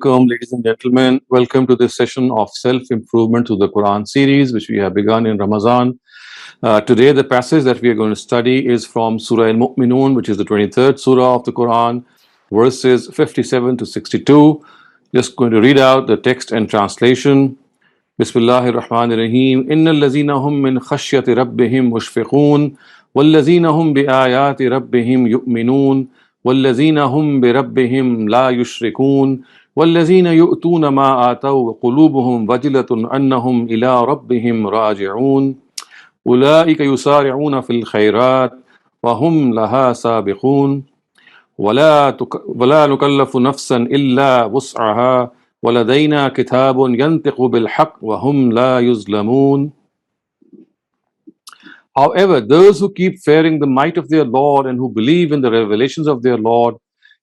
Ladies and gentlemen. Welcome to this session of self-improvement to the Quran series, which we have begun in Ramadan. Today, the passage that we are going to study is from Surah Al-Muminun, which is the 23rd Surah of the Quran, verses 57 to 62. Just going to read out the text and translation. Bismillahir Rahmanir Rahim. Innal lazina hum min khashyati rabbihim mushfiqun, wallazina hum bi ayati rabbihim yu'minun, wallazina hum bi rabbihim la yushrikun. والذين يؤتون ما آتوا وقلوبهم وجلة أنهم إلى ربهم راجعون أولئك يسارعون في الخيرات وهم لها سابقون ولا نكلف نفسا إلا وسعها ولدينا كتاب ينطق بالحق وهم لا يظلمون. However, those who keep fearing the might of their Lord and who believe in the revelations of their Lord,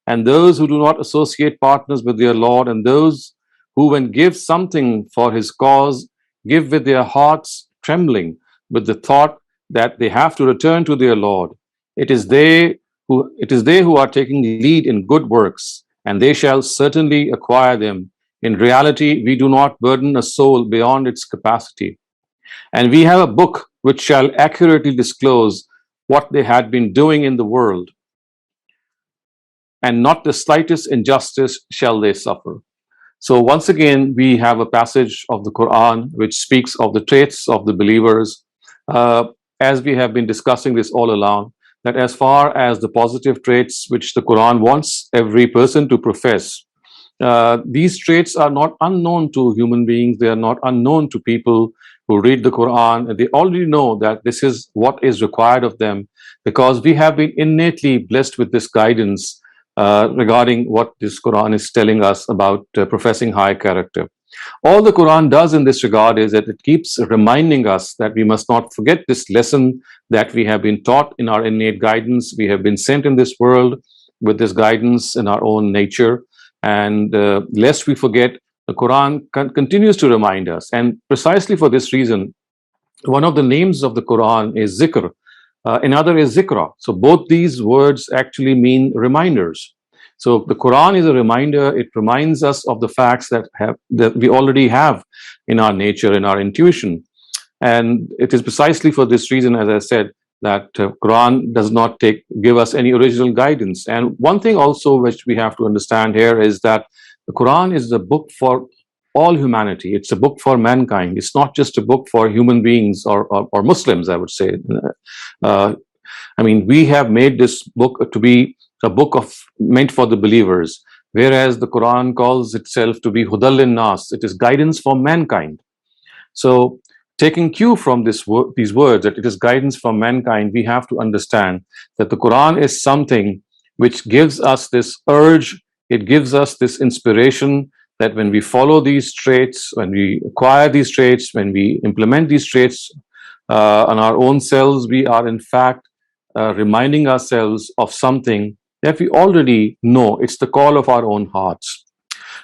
and those who do not associate partners with their Lord, and those who, when give something for His cause, give with their hearts trembling, with the thought that they have to return to their Lord. It is they who are taking lead in good works, and they shall certainly acquire them. In reality, we do not burden a soul beyond its capacity. And we have a book which shall accurately disclose what they had been doing in the world, and not the slightest injustice shall they suffer. So once again, we have a passage of the Quran which speaks of the traits of the believers. As we have been discussing this all along, that as far as the positive traits which the Quran wants every person to profess, these traits are not unknown to human beings. They are not unknown to people who read the Quran. They already know that this is what is required of them, because we have been innately blessed with this guidance regarding what this Quran is telling us about professing high character. All the Quran does in this regard is that it keeps reminding us that we must not forget this lesson that we have been taught in our innate guidance. We have been sent in this world with this guidance in our own nature, and lest we forget, the Quran continues to remind us. And precisely for this reason, one of the names of the Quran is Zikr. Another is Zikra. So both these words actually mean reminders. So the Quran is a reminder. It reminds us of the facts that we already have in our nature, in our intuition. And it is precisely for this reason, as I said, that Quran does not give us any original guidance. And one thing also which we have to understand here is that the Quran is a book for all humanity. It's a book for mankind. It's not just a book for human beings or Muslims, I would say. We have made this book to be a book meant for the believers, whereas the Quran calls itself to be Hudal Nas. It is guidance for mankind. So, taking cue from these words, that it is guidance for mankind, we have to understand that the Quran is something which gives us this urge. It gives us this inspiration that when we follow these traits, when we acquire these traits, when we implement these traits on our own selves, we are in fact reminding ourselves of something that we already know. It's the call of our own hearts.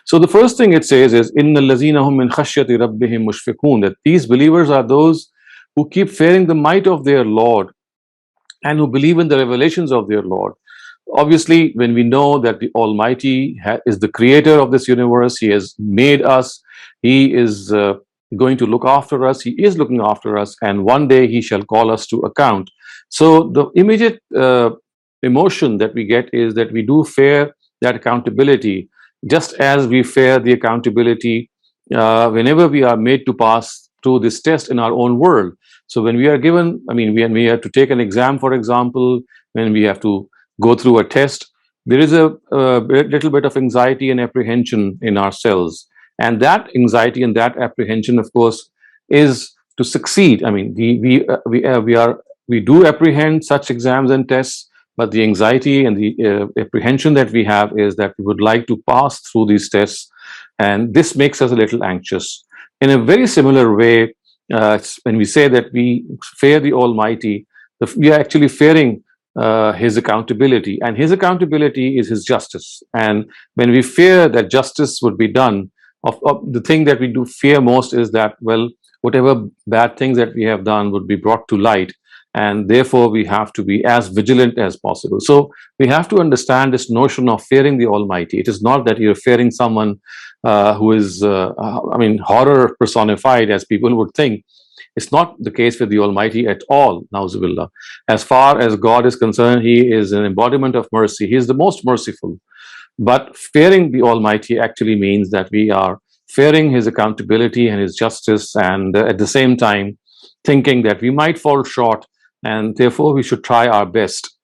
So the first thing it says is, Innal lazina hum min khashyati rabbihim mushfiqun, that these believers are those who keep fearing the might of their Lord and who believe in the revelations of their Lord. Obviously, when we know that the Almighty is the creator of this universe, He has made us, He is going to look after us, He is looking after us, and one day He shall call us to account. So the immediate emotion that we get is that we do fear that accountability, just as we fear the accountability whenever we are made to pass through this test in our own world. So when we are given, when we have to take an exam, for example, when we have to go through a test, there is a little bit of anxiety and apprehension in ourselves. And that anxiety and that apprehension, of course, is to succeed. We do apprehend such exams and tests, but the anxiety and the apprehension that we have is that we would like to pass through these tests, and this makes us a little anxious. In a very similar way, when we say that we fear the Almighty, we are actually fearing His accountability, and His accountability is His justice. And when we fear that justice would be done, the thing that we do fear most is that, well, whatever bad things that we have done would be brought to light, and therefore we have to be as vigilant as possible. So we have to understand this notion of fearing the Almighty. It is not that you're fearing someone who is, horror personified, as people would think. It's not the case with the Almighty at all, Nauzubillah. As far as God is concerned, He is an embodiment of mercy. He is the most merciful. But fearing the Almighty actually means that we are fearing His accountability and His justice, and at the same time thinking that we might fall short, and therefore we should try our best.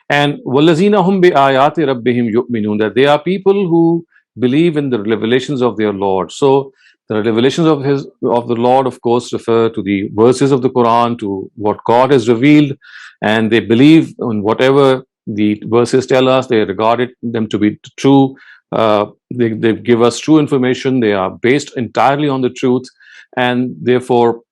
And وَالَّذِينَ هُمْ بِآيَاتِ رَبِّهِمْ يُؤْمِنُونَ, that they are people who believe in the revelations of their Lord. So the revelations of the Lord, of course, refer to the verses of the Quran, to what God has revealed, and they believe in whatever the verses tell us. They regard them to be true. They give us true information. They are based entirely on the truth, and therefore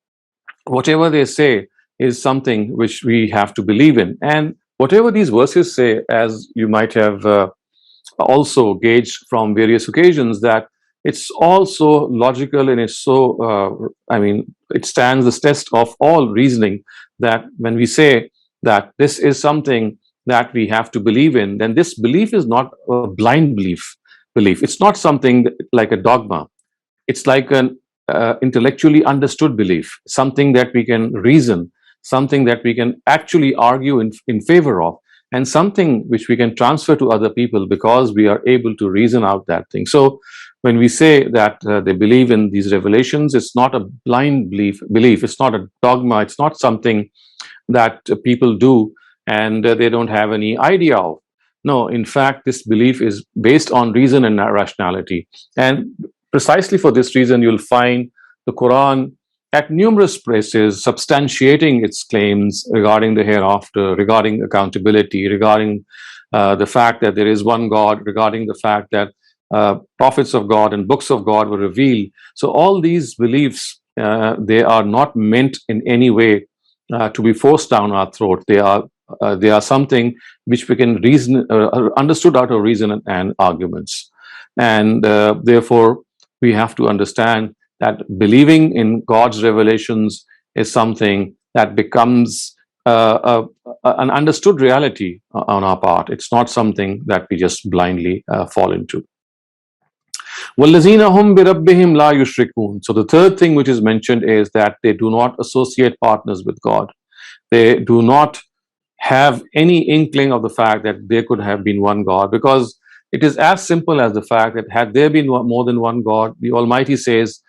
whatever they say is something which we have to believe in. And whatever these verses say, as you might have also gauged from various occasions, that it's also logical, and it's so, it stands the test of all reasoning, that when we say that this is something that we have to believe in, then this belief is not a blind belief. It's not something like a dogma. It's like an intellectually understood belief, something that we can reason, something that we can actually argue in favor of, and something which we can transfer to other people because we are able to reason out that thing. So when we say that they believe in these revelations, it's not a blind belief. It's not a dogma. It's not something that people do and they don't have any idea of. No, in fact, this belief is based on reason and rationality. And precisely for this reason, you'll find the Quran at numerous places substantiating its claims regarding the hereafter, regarding accountability, regarding the fact that there is one God, regarding the fact that prophets of God and books of God were revealed. So all these beliefs, they are not meant in any way to be forced down our throat. They are something which we can reason, understood out of reason and arguments. And therefore, we have to understand that believing in God's revelations is something that becomes an understood reality on our part. It's not something that we just blindly fall into. وَالَّذِينَ هُمْ بِرَبِّهِمْ لَا يُشْرِكُونَ. So the third thing which is mentioned is that they do not associate partners with God. They do not have any inkling of the fact that there could have been one God, because it is as simple as the fact that had there been more than one God, the Almighty says,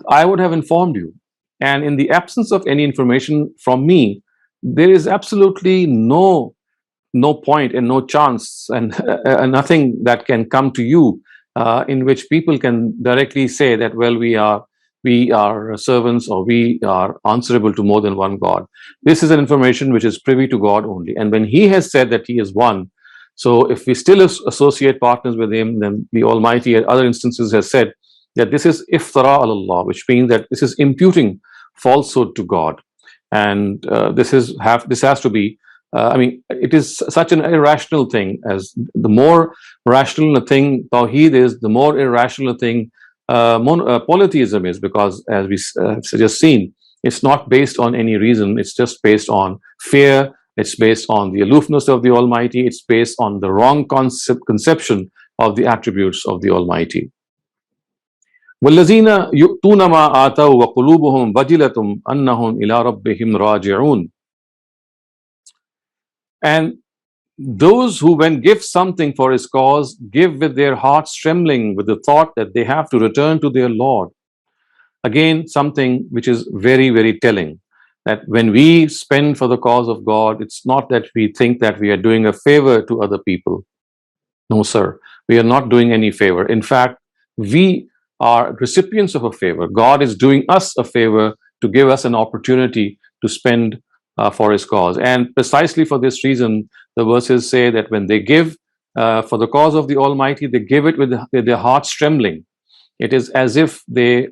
I would have informed you. And in the absence of any information from me, there is absolutely no point and no chance and nothing that can come to you in which people can directly say that, well, we are servants, or we are answerable to more than one God. This is an information which is privy to God only. And when He has said that He is one, so if we still associate partners with Him, then the Almighty at other instances has said that this is iftara al-Allah, which means that this is imputing falsehood to God. And this has to be, it is such an irrational thing. As the more rational a thing Tawheed is, the more irrational a thing polytheism is, because as we have just seen, it's not based on any reason. It's just based on fear. It's based on the aloofness of the Almighty. It's based on the wrong conception of the attributes of the Almighty. وَالَّذِينَ يُؤْتُونَ مَا آتَوْا وَقُلُوبُهُمْ وَجِلَةٌ أَنَّهُمْ إِلَىٰ رَبِّهِمْ رَاجِعُونَ. And those who, when give something for His cause, give with their hearts trembling, with the thought that they have to return to their Lord. Again, something which is very, very telling, that when we spend for the cause of God, it's not that we think that we are doing a favor to other people. No, sir. We are not doing any favor. In fact, we are recipients of a favor. God is doing us a favor to give us an opportunity to spend for His cause. And precisely for this reason, the verses say that when they give for the cause of the Almighty, they give it with their hearts trembling. It is as if they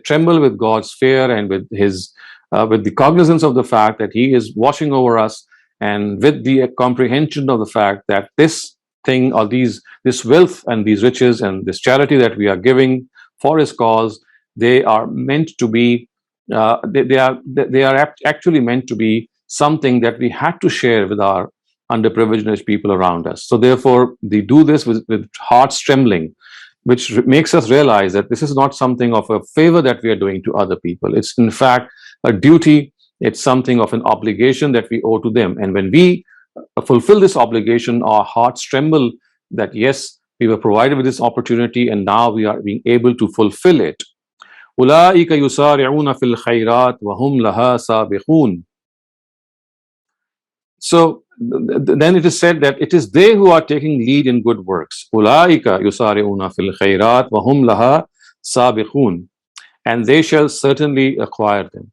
tremble with God's fear and with the cognizance of the fact that He is watching over us, and with the comprehension of the fact that this thing, or this wealth and these riches and this charity that we are giving for His cause, they are meant to be, they are actually meant to be something that we had to share with our underprivileged people around us. So therefore, they do this with hearts trembling, which makes us realize that this is not something of a favor that we are doing to other people. It's in fact a duty. It's something of an obligation that we owe to them. And when we fulfill this obligation, our hearts tremble that yes, we were provided with this opportunity and now we are being able to fulfill it. أولئك يسارعون في الخيرات وهم لها سابقون. So then it is said that it is they who are taking lead in good works. أولئك يسارعون في الخيرات وهم لها سابقون. And they shall certainly acquire them.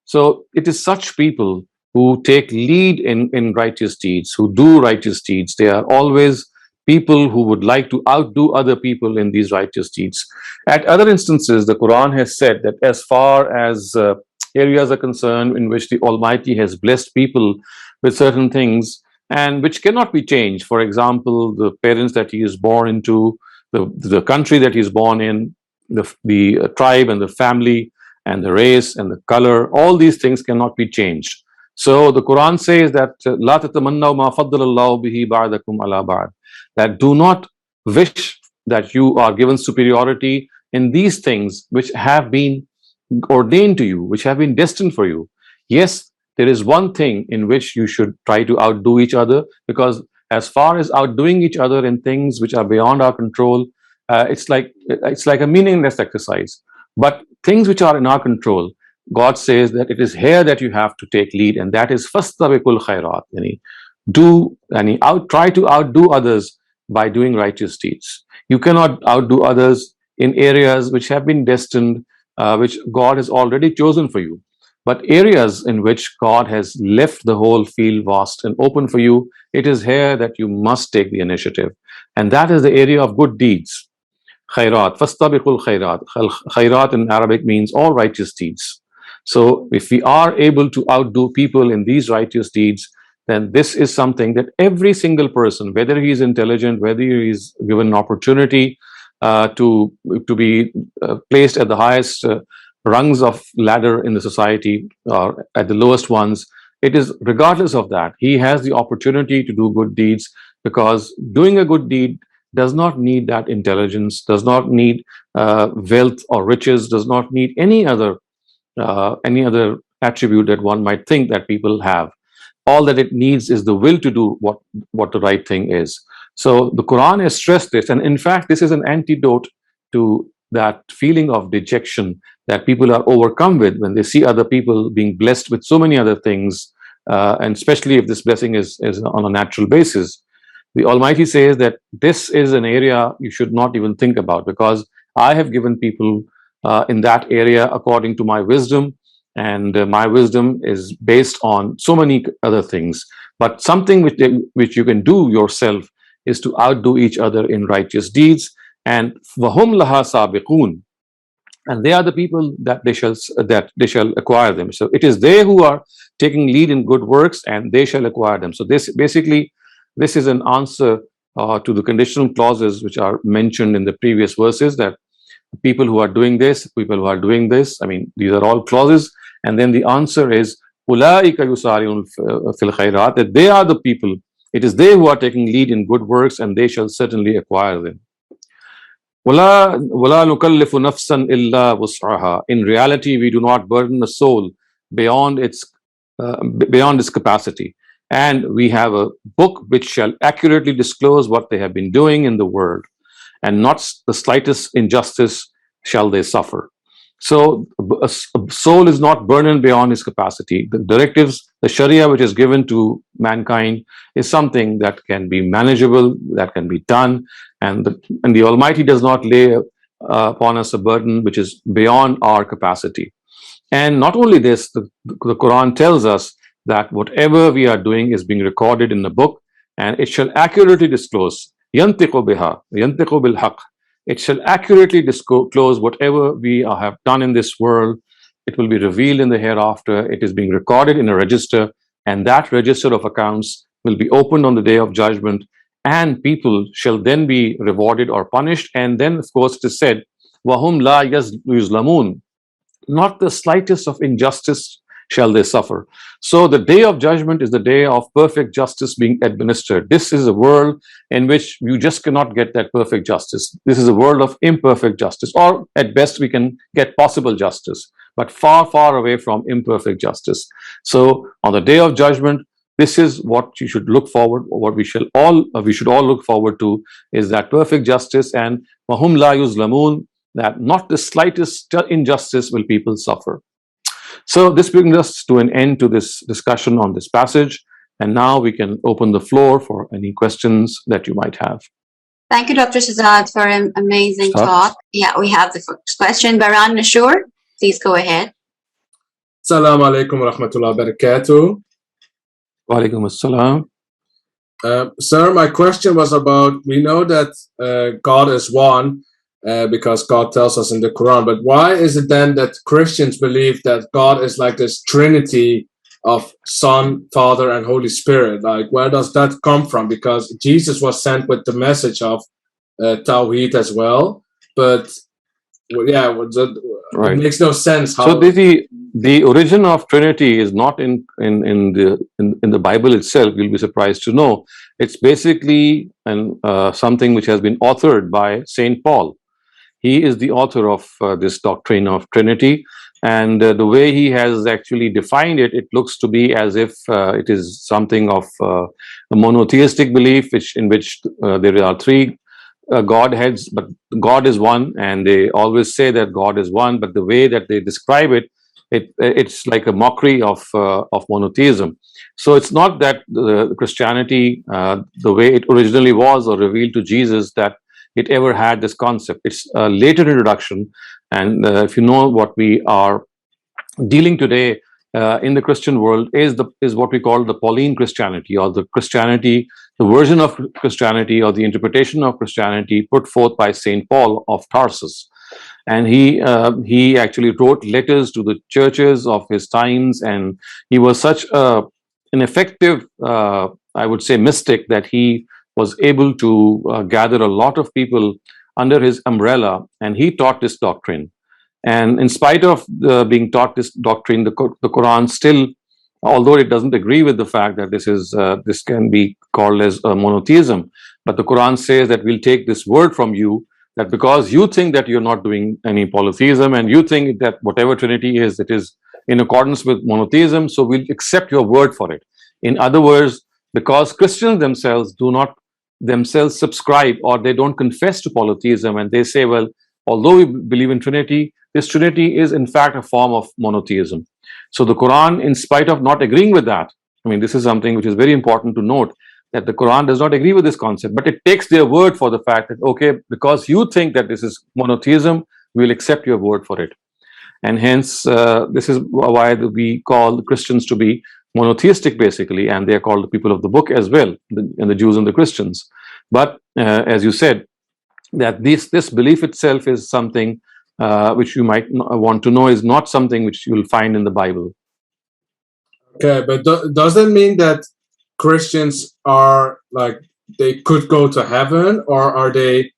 So it is such people who take lead in righteous deeds, who do righteous deeds. They are always people who would like to outdo other people in these righteous deeds. At other instances, the Quran has said that as far as areas are concerned in which the Almighty has blessed people with certain things and which cannot be changed, for example, the parents that he is born into, the country that he is born in, the tribe and the family and the race and the color, all these things cannot be changed. So the Quran says that لا تتمنوا ما فضل الله به بعضكم على بعض, that do not wish that you are given superiority in these things which have been ordained to you, which have been destined for you. Yes, there is one thing in which you should try to outdo each other, because as far as outdoing each other in things which are beyond our control, it's like a meaningless exercise. But things which are in our control, God says that it is here that you have to take lead, and that is fastabiqul khairat. Try to outdo others by doing righteous deeds. You cannot outdo others in areas which have been destined, which God has already chosen for you. But areas in which God has left the whole field vast and open for you, it is here that you must take the initiative. And that is the area of good deeds. Khairat, fastabiqul khairat. Khairat in Arabic means all righteous deeds. So if we are able to outdo people in these righteous deeds, then this is something that every single person, whether he is intelligent, whether he is given an opportunity to be placed at the highest rungs of ladder in the society or at the lowest ones, it is regardless of that, he has the opportunity to do good deeds, because doing a good deed does not need that intelligence, does not need wealth or riches, does not need any other attribute that one might think that people have. All that it needs is the will to do what the right thing is. So the Quran has stressed this, and in fact, this is an antidote to that feeling of dejection that people are overcome with when they see other people being blessed with so many other things, and especially if this blessing is on a natural basis. The Almighty says that this is an area you should not even think about, because I have given people in that area according to my wisdom, and my wisdom is based on so many other things. But something which you can do yourself is to outdo each other in righteous deeds. And وَهُمْ لَهَا سَابِقُونَ, and they are the people that they shall acquire them. So it is they who are taking lead in good works, and they shall acquire them. So this is an answer to the conditional clauses which are mentioned in the previous verses, that people who are doing this, people who are doing this, I mean, these are all clauses. And then the answer is أُولَٰئِكَ يُسَارِعُونَ فِي الْخَيْرَاتِ, that they are the people, it is they who are taking lead in good works, and they shall certainly acquire them. وَلَا نُكَلِّفُ نَفْسًا إِلَّا وُسْعَهَا. In reality, we do not burden a soul beyond its capacity. And we have a book which shall accurately disclose what they have been doing in the world, and not the slightest injustice shall they suffer. So a soul is not burdened beyond his capacity. The directives, the Sharia which is given to mankind, is something that can be manageable, that can be done, and the Almighty does not lay upon us a burden which is beyond our capacity. And not only this, the Quran tells us that whatever we are doing is being recorded in the book, and it shall accurately disclose. يَنْتِقُ بِهَا يَنْتِقُ بِالْحَقِّ. It shall accurately disclose whatever we have done in this world. It will be revealed in the hereafter. It is being recorded in a register, and that register of accounts will be opened on the day of judgment, and people shall then be rewarded or punished. And then, of course, it is said, وَهُمْ لَا يُظْلَمُونَ. Not the slightest of injustice shall they suffer. So the day of judgment is the day of perfect justice being administered. This is a world in which you just cannot get that perfect justice. This is a world of imperfect justice, or at best we can get possible justice, but far, far away from imperfect justice. So on the day of judgment, this is what you should look forward, or what we should all look forward to, is that perfect justice, and wahum la yuzlamun, that not the slightest injustice will people suffer. So this brings us to an end to this discussion on this passage, and now we can open the floor for any questions that you might have. Thank you, Dr. Shehzad, for an amazing talk. Yeah, we have the first question. Baran Nashur, please go ahead. Assalamu alaikum wa rahmatullahi wa barakatuh. Wa alaikum assalam. Sir, my question was about, we know that God is one, because God tells us in the Quran, but why is it then that Christians believe that God is like this Trinity of Son, Father, and Holy Spirit? Like, where does that come from? Because Jesus was sent with the message of Tawheed as well, but yeah, it makes no sense. How so the origin of Trinity is not in the Bible itself. You'll be surprised to know it's basically something which has been authored by Saint Paul. He is the author of this doctrine of Trinity, and the way he has actually defined it, it looks to be as if it is something of a monotheistic belief, in which there are three Godheads, but God is one, and they always say that God is one, but the way that they describe it, it's like a mockery of monotheism. So it's not that Christianity, the way it originally was or revealed to Jesus, that it ever had this concept. It's a later introduction, and if you know what we are dealing today in the Christian world is what we call the Pauline Christianity, or the Christianity, the version of Christianity or the interpretation of Christianity put forth by Saint Paul of Tarsus. And he actually wrote letters to the churches of his times, and he was such an effective, I would say, mystic, that he was able to gather a lot of people under his umbrella, and he taught this doctrine. And in spite of being taught this doctrine, the Quran still, although it doesn't agree with the fact that this can be called as a monotheism, but the Quran says that we'll take this word from you, that because you think that you're not doing any polytheism, and you think that whatever Trinity is, it is in accordance with monotheism, so we'll accept your word for it. In other words, because Christians themselves do not themselves subscribe, or they don't confess to polytheism, and they say, well, although we believe in Trinity, this Trinity is in fact a form of monotheism. So the Quran, in spite of not agreeing with that, I mean, this is something which is very important to note, that the Quran does not agree with this concept, but it takes their word for the fact that, okay, because you think that this is monotheism, we'll accept your word for it. And hence, this is why we call Christians to be monotheistic, basically, and they are called the people of the book as well, and the Jews and the Christians. But as you said, that this belief itself is something which you might want to know is not something which you will find in the Bible. Okay, but does that mean that Christians are like, they could go to heaven, or are they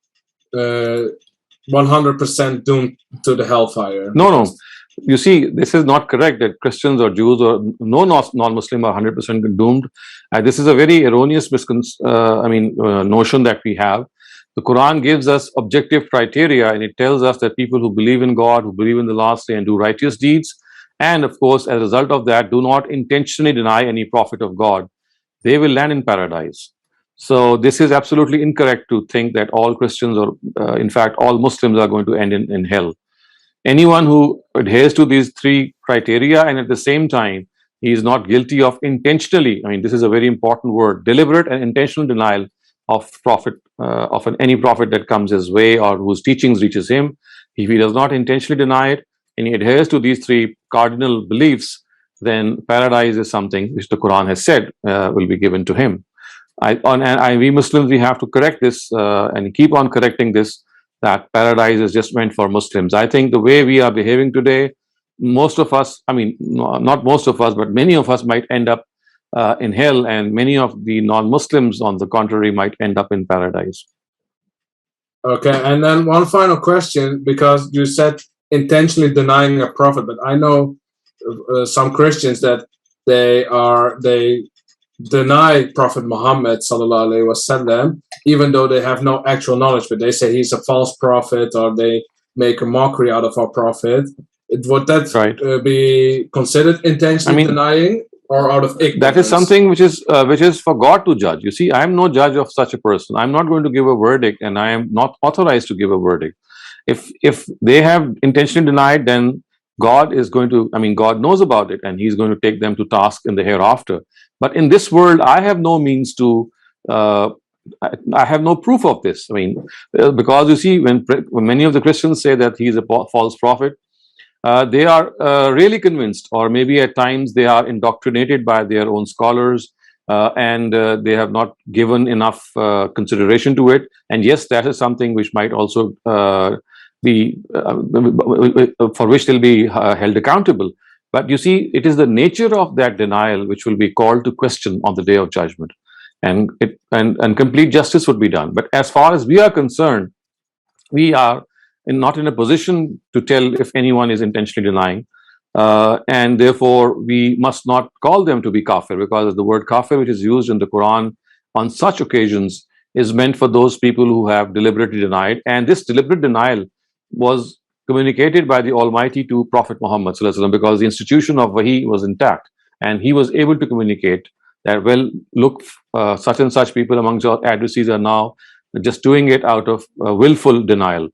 100% doomed to the hellfire? No. You see, this is not correct that Christians or Jews or no non-Muslim are 100% doomed. This is a very erroneous notion that we have. The Quran gives us objective criteria, and it tells us that people who believe in God, who believe in the last day and do righteous deeds, and of course, as a result of that, do not intentionally deny any prophet of God, they will land in paradise. So this is absolutely incorrect to think that all Christians, or in fact all Muslims, are going to end in hell. Anyone who adheres to these three criteria, and at the same time he is not guilty of intentionally, I mean, this is a very important word, deliberate and intentional denial of prophet, of any prophet that comes his way or whose teachings reaches him. If he does not intentionally deny it, and he adheres to these three cardinal beliefs, then paradise is something which the Quran has said will be given to him. We Muslims, we have to correct this and keep on correcting this, that paradise is just meant for Muslims. I think the way we are behaving today, most of us, I mean, not most of us, but many of us might end up in hell, and many of the non-Muslims, on the contrary, might end up in paradise. Okay, and then one final question, because you said intentionally denying a prophet, but I know some Christians that they deny Prophet Muhammad sallallahu alaihi wasallam, even though they have no actual knowledge, but they say he's a false prophet, or they make a mockery out of our prophet. Would that be considered intentionally denying, or out of ignorance? That is something which is for God to judge. You see, I am no judge of such a person. I'm not going to give a verdict, and I am not authorized to give a verdict. If they have intentionally denied, then God is going to, God knows about it, and He's going to take them to task in the hereafter. But in this world, I have no means to, I have no proof of this. Because you see, when many of the Christians say that he's a false prophet, they are really convinced, or maybe at times they are indoctrinated by their own scholars, and they have not given enough consideration to it. And yes, that is something which might also be for which they'll be held accountable. But you see, it is the nature of that denial which will be called to question on the day of judgment, and complete justice would be done. But as far as we are concerned, we are not in a position to tell if anyone is intentionally denying, and therefore we must not call them to be kafir, because the word kafir, which is used in the Quran on such occasions, is meant for those people who have deliberately denied. And this deliberate denial was communicated by the Almighty to Prophet Muhammad sallallahu alaihi wasallam, because the institution of Wahi was intact, and he was able to communicate that, well, look, such and such people amongst your adversaries are now just doing it out of willful denial.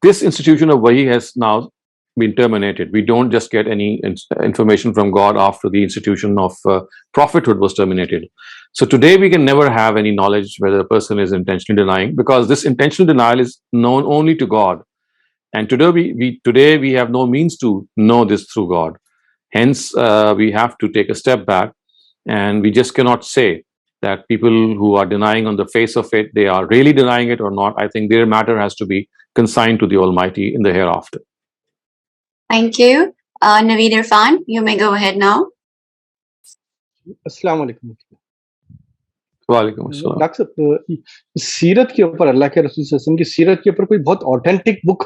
This institution of Wahi has now been terminated. We don't just get any information from God after the institution of prophethood was terminated. So today we can never have any knowledge whether a person is intentionally denying, because this intentional denial is known only to God. And today we have no means to know this through God. Hence, we have to take a step back, and we just cannot say that people who are denying on the face of it, they are really denying it or not. I think their matter has to be consigned to the Almighty in the hereafter. Thank you. Naveed Irfan, you may go ahead now. Assalamu alaikum. वालेकुम अस्सलाम। Doctor साहब, सीरत के ऊपर, अल्लाह के रसूल सल्लल्लाहु अलैहि वसल्लम की सीरत के ऊपर कोई बहुत ऑथेंटिक बुक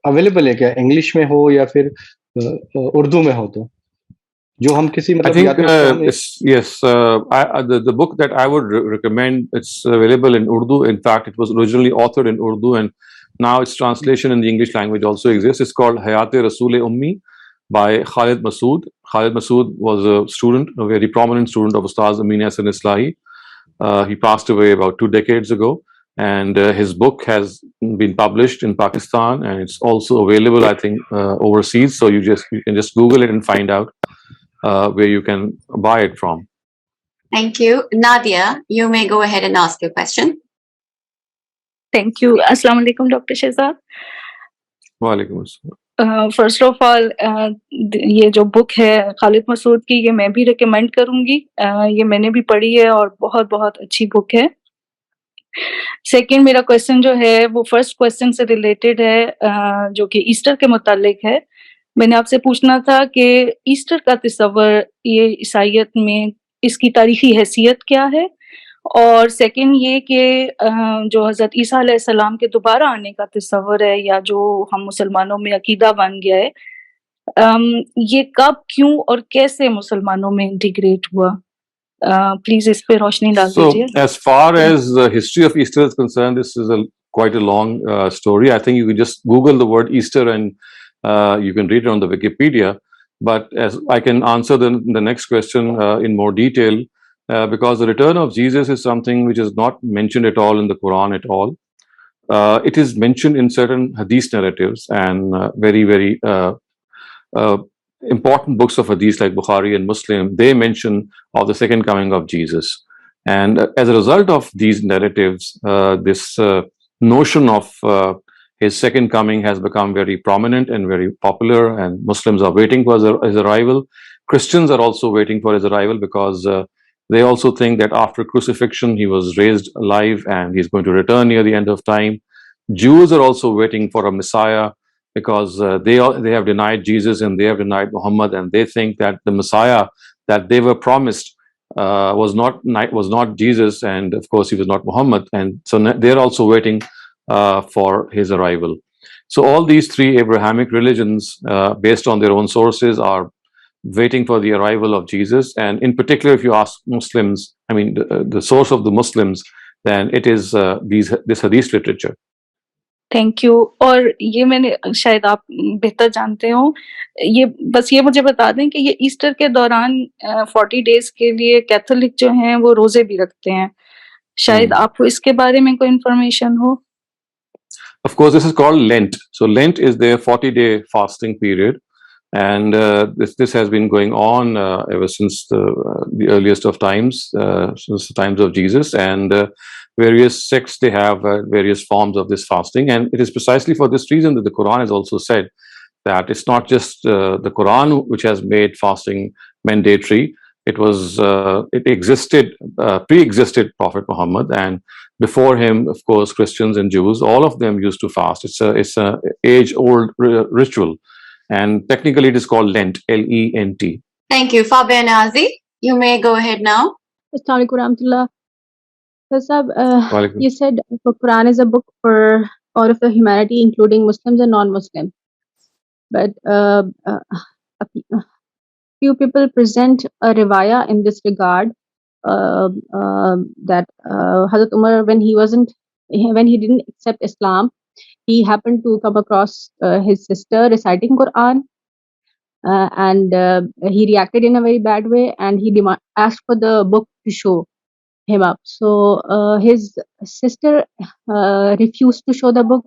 अवेलेबल है क्या, इंग्लिश में हो या फिर उर्दू में हो, तो जो हम किसी I think yes, the book that I would recommend, it's available in Urdu. In fact, it was originally authored in Urdu, and now its translation in the English language also exists. It's called Hayat-e Rasool-e-Ummi by Khalid Masood. Khalid Masood was a student, a very prominent student of Ustaz Amin Hassan Islahi. He passed away about 2 decades ago, and his book has been published in Pakistan, and it's also available, I think, overseas. So you can just Google it and find out where you can buy it from. Thank you. Nadia, you may go ahead and ask your question. Thank you. Assalamu alaikum, Dr. Shehzad. Walaikum assalam. First of all, ये जो book है खालिद मसूद की, ये मैं भी recommend करूंगी. ये मैंने भी पढ़ी है और बहुत बहुत अच्छी बुक है. सेकंड, मेरा क्वेश्चन जो है वो फर्स्ट क्वेश्चन से रिलेटेड है, जो कि ईस्टर के मुतालिक है. मैंने आपसे पूछना था कि ईस्टर का तस्वर ये ईसाईयत में इसकी तारीखी हैसियत क्या है, और सेकंड ये कि जो हज़रत ईसा अलैहिस्सलाम के दोबारा आने का तस्वर है, या जो हम मुसलमानों में अकीदा बन गया है, ये कब, क्यों और कैसे मुसलमानों में इंटीग्रेट हुआ? प्लीज इस पे रोशनी डाल दीजिए. So, as far as the history of Easter is concerned, this is quite a long story. I think you can just Google the word Easter and you can read it on the Wikipedia. But as I can answer the next question in more detail, because the return of Jesus is something which is not mentioned at all in the Quran at all. It is mentioned in certain hadith narratives and very, very important books of hadith like Bukhari and Muslim. They mention of the second coming of Jesus. And as a result of these narratives, this notion of his second coming has become very prominent and very popular, and Muslims are waiting for his arrival. Christians are also waiting for his arrival because they also think that after crucifixion, he was raised alive and he's going to return near the end of time. Jews are also waiting for a Messiah because they have denied Jesus and they have denied Muhammad, and they think that the Messiah that they were promised was not Jesus, and of course he was not Muhammad, and so they're also waiting for his arrival. So all these three Abrahamic religions, based on their own sources, are waiting for the arrival of Jesus. And in particular, if you ask Muslims, I mean, the source of the Muslims, then it is this hadith literature. Thank you. और ये मैंने शायद आप बेहतर जानते हो, ये बस ये मुझे बता दें कि ये ईस्टर के दौरान 40 डेज के लिए कैथोलिक जो हैं वो रोजे भी रखते हैं, शायद आपको इसके बारे में कोई इंफॉर्मेशन हो? Of course, this is called Lent. So Lent is their 40-day fasting period, and this has been going on ever since the earliest of times, since the times of Jesus. And various sects, they have various forms of this fasting, and it is precisely for this reason that the Quran has also said that it's not just the Quran which has made fasting mandatory. It was it existed, pre-existed Prophet Muhammad, and before him, of course, Christians and Jews, all of them used to fast. It's a age-old ritual, and technically it is called Lent, L-E-N-T. Thank you, Fabia Nazi. You may go ahead now. Assalamu alaikum warahmatullah. So, Sab, you said the Quran is a book for all of the humanity, including Muslims and non-Muslims. But few people present a riwayah in this regard, that Hazrat Umar, when he didn't accept Islam, he happened to come across his sister reciting Quran, and he reacted in a very bad way, and he asked for the book to show him up. So his sister refused to show the book,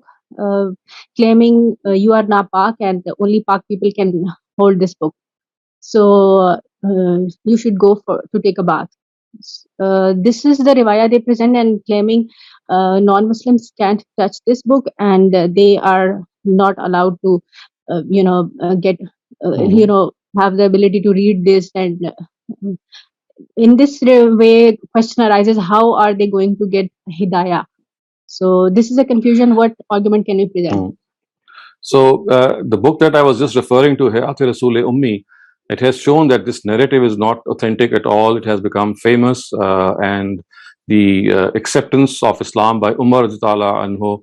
claiming you are napak and only pak people can hold this book. So you should go to take a bath. This is the riwayah they present, and claiming non-Muslims can't touch this book, and they are not allowed to, get, have the ability to read this. And in this way, question arises: how are they going to get hidayah? So this is a confusion. What argument can you present? So the book that I was just referring to, Hayat Rasul Ummi, it has shown that this narrative is not authentic at all. It has become famous, and the acceptance of Islam by Umar anhu,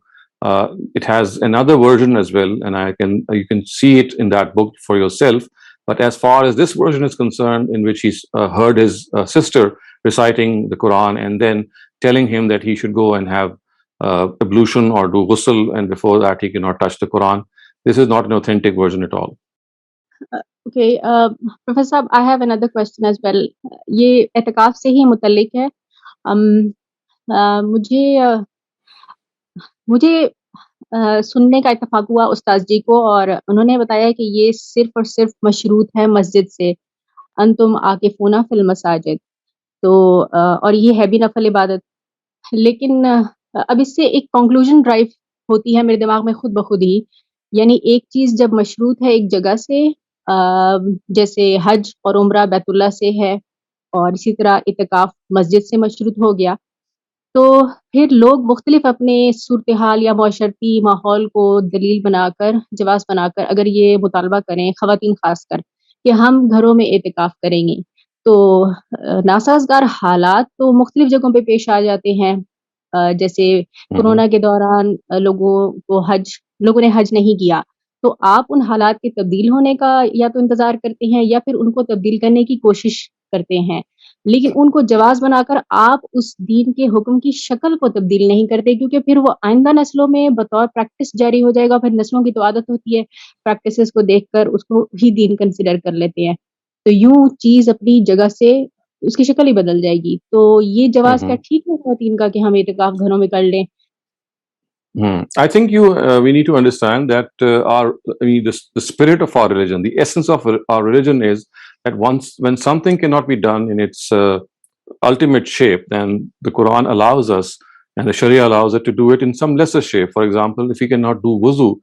it has another version as well, and you can see it in that book for yourself. But as far as this version is concerned, in which he's heard his sister reciting the Quran and then telling him that he should go and have ablution or do ghusl, and before that he cannot touch the Quran, this is not an authentic version at all. Okay, Professor, I have another question as well. ये एतकाफ से ही मुतल्लिक है. मुझे सुनने का इत्तेफाक हुआ उस्ताद जी को, और उन्होंने बताया कि ये सिर्फ और सिर्फ मशरूत है मस्जिद से, अंतुम आकिफूना फिल मसाजिद. तो और ये है भी नफल इबादत. लेकिन अब इससे एक कंक्लूजन ड्राइव होती है मेरे दिमाग में खुद ब खुद ही. यानी एक चीज जब मशरूत है एक जगह से, जैसे हज और उम्रा बैतुल्लाह से है, और इसी तरह इत्तिकाफ मस्जिद से मशरूत हो गया, तो फिर लोग मुख्तलिफ अपने सूरत हाल या माशरती माहौल को दलील बनाकर, जवाब बनाकर अगर ये मुतालबा करें, ख़वातीन खासकर, कि हम घरों में इत्तिकाफ करेंगे, तो नासाज़गार हालात तो मुख्तलिफ जगहों पे पेश आ जाते हैं. जैसे कोरोना के दौरान लोगों ने हज नहीं किया, तो आप उन हालात के तब्दील होने का या तो इंतज़ार करते हैं या फिर उनको तब्दील करने की कोशिश करते हैं, लेकिन उनको जवाज़ बनाकर आप उस दीन के हुक्म की शक्ल को तब्दील नहीं करते, क्योंकि फिर वो आइंदा नस्लों में बतौर प्रैक्टिस जारी हो जाएगा. फिर नस्लों की तो आदत होती है प्रैक्टिसेस को देखकर उसको ही दीन कंसिडर कर लेते हैं, तो यूं चीज़ अपनी जगह से उसकी शक्ल ही बदल जाएगी. तो ये जवाज़ क्या ठीक है ख़वातीन का कि हम इत्तिकाफ घरों में कर लें? I think we need to understand that the spirit of our religion, the essence of our religion is that when something cannot be done in its ultimate shape, then the Quran allows us and the Sharia allows it to do it in some lesser shape. For example, if we cannot do wuzu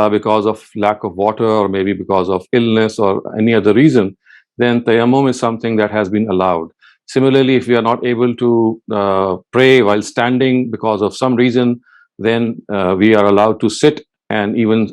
because of lack of water, or maybe because of illness or any other reason, then tayammum is something that has been allowed. Similarly, if we are not able to pray while standing because of some reason, then we are allowed to sit and even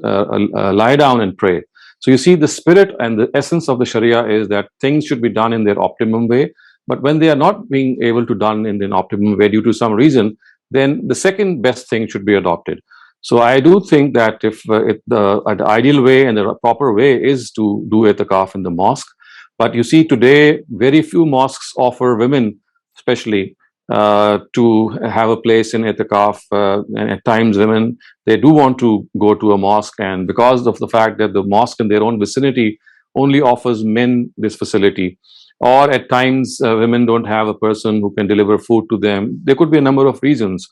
lie down and pray. So you see, the spirit and the essence of the Sharia is that things should be done in their optimum way. But when they are not being able to done in an optimum way due to some reason, then the second best thing should be adopted. So I do think that if the ideal way and the proper way is to do itikaf in the mosque. But you see today, very few mosques offer women, especially, to have a place in itikaf. And at times, women, they do want to go to a mosque, and because of the fact that the mosque in their own vicinity only offers men this facility, or at times women don't have a person who can deliver food to them. There could be a number of reasons.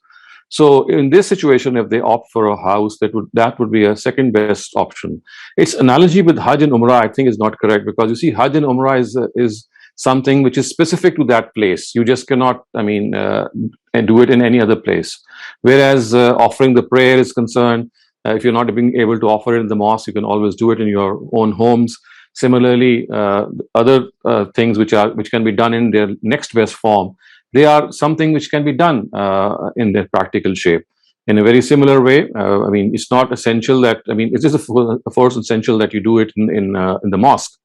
So in this situation, if they opt for a house, that would be a second best option. Its analogy with Hajj and Umrah, I think, is not correct, because you see, Hajj and Umrah is something which is specific to that place. You just cannot, do it in any other place. Whereas offering the prayer is concerned, if you're not being able to offer it in the mosque, you can always do it in your own homes. Similarly, other things which can be done in their next best form, they are something which can be done in their practical shape. In a very similar way, it's not essential that, it is a force essential that you do it in the mosque.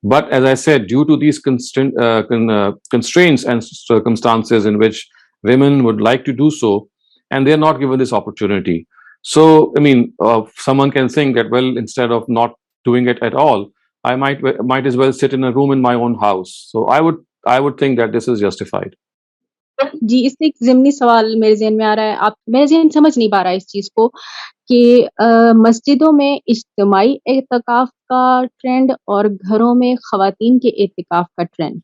But as I said, due to these constraints and circumstances in which women would like to do so, and they're not given this opportunity. So, someone can think that, well, instead of not doing it at all, I might as well sit in a room in my own house. So I would think that this is justified. जी, इससे एक ज़िमनी सवाल मेरे ज़हन में आ रहा है। मेरा ज़हन समझ नहीं पा रहा है इस चीज़ को कि मस्जिदों में इज्तिमाई एतिकाफ़ का ट्रेंड और घरों में ख़वातीन के एतिकाफ़ का ट्रेंड।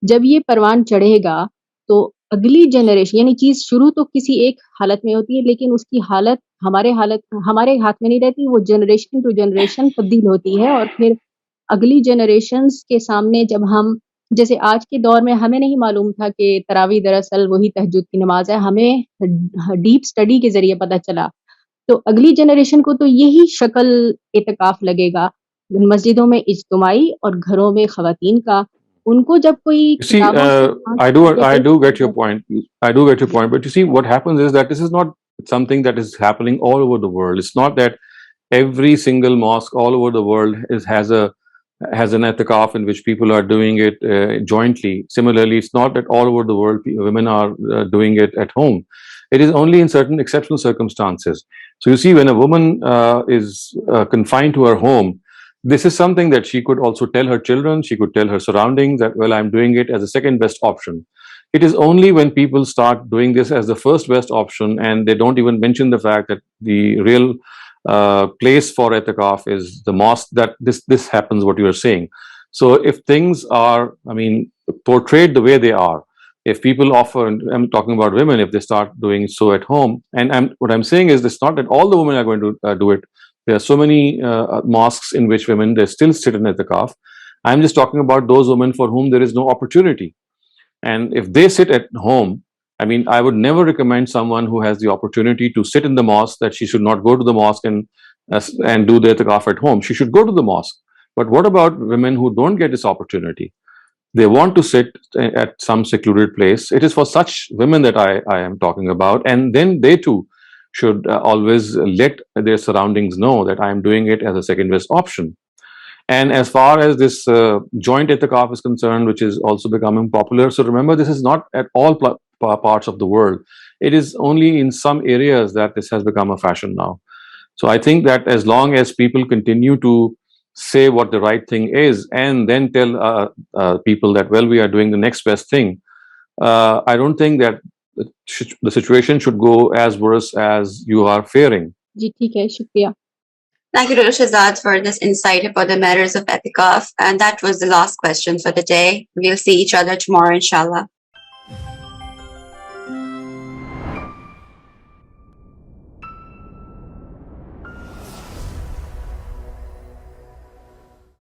जब ये परवान चढ़ेगा, तो अगली जनरेशन, यानी चीज़ शुरू तो किसी एक हालत में होती है, लेकिन उसकी हालत हमारे हाथ में नहीं रहती, वो जनरेशन टू जनरेशन तब्दील होती है, और फिर अगली जनरेशन्स के सामने जब हम, जैसे आज के दौर में हमें नहीं मालूम था कि तरावी दरअसल वही तहज्जुद की नमाज़ है, हमें डीप स्टडी के ज़रिए पता चला। तो अगली जनरेशन को तो यही शक्ल एतिकाफ़ लगेगा, मस्जिदों में इज्तिमाई और घरों में ख़वातीन का। उनको जब कोई See, I do get your point. But you see, what happens is that this is not something that is happening all over the world. It's not that every single mosque all over the world has an itikaf in which people are doing it jointly. Similarly, it's not that all over the world women are doing it at home. It is only in certain exceptional circumstances. So you see, when a woman is confined to her home, this is something that she could also tell her children, she could tell her surroundings that, well, I'm doing it as a second best option. It is only when people start doing this as the first best option, and they don't even mention the fact that the real place for itikaf is the mosque, that this happens, what you are saying. So if things are, portrayed the way they are, if people offer, and I'm talking about women, if they start doing so at home, and what I'm saying is, it's not that all the women are going to do it. There are so many mosques in which women, they still sit in itikaf. I'm just talking about those women for whom there is no opportunity. And if they sit at home, I would never recommend someone who has the opportunity to sit in the mosque that she should not go to the mosque and do the itikaf at home. She should go to the mosque. But what about women who don't get this opportunity? They want to sit at some secluded place. It is for such women that I am talking about. And then they too should always let their surroundings know that I am doing it as a second best option. And as far as this joint itikaf is concerned, which is also becoming popular, so remember, this is not at all parts of the world. It is only in some areas that this has become a fashion now. So I think that as long as people continue to say what the right thing is and then tell people that, well, we are doing the next best thing, I don't think that the situation should go as worse as you are fearing. जी ठीक है, शुक्रिया. Thank you to Shehzad for this insight about the matters of itikaf. And that was the last question for the day. We'll see each other tomorrow, inshallah.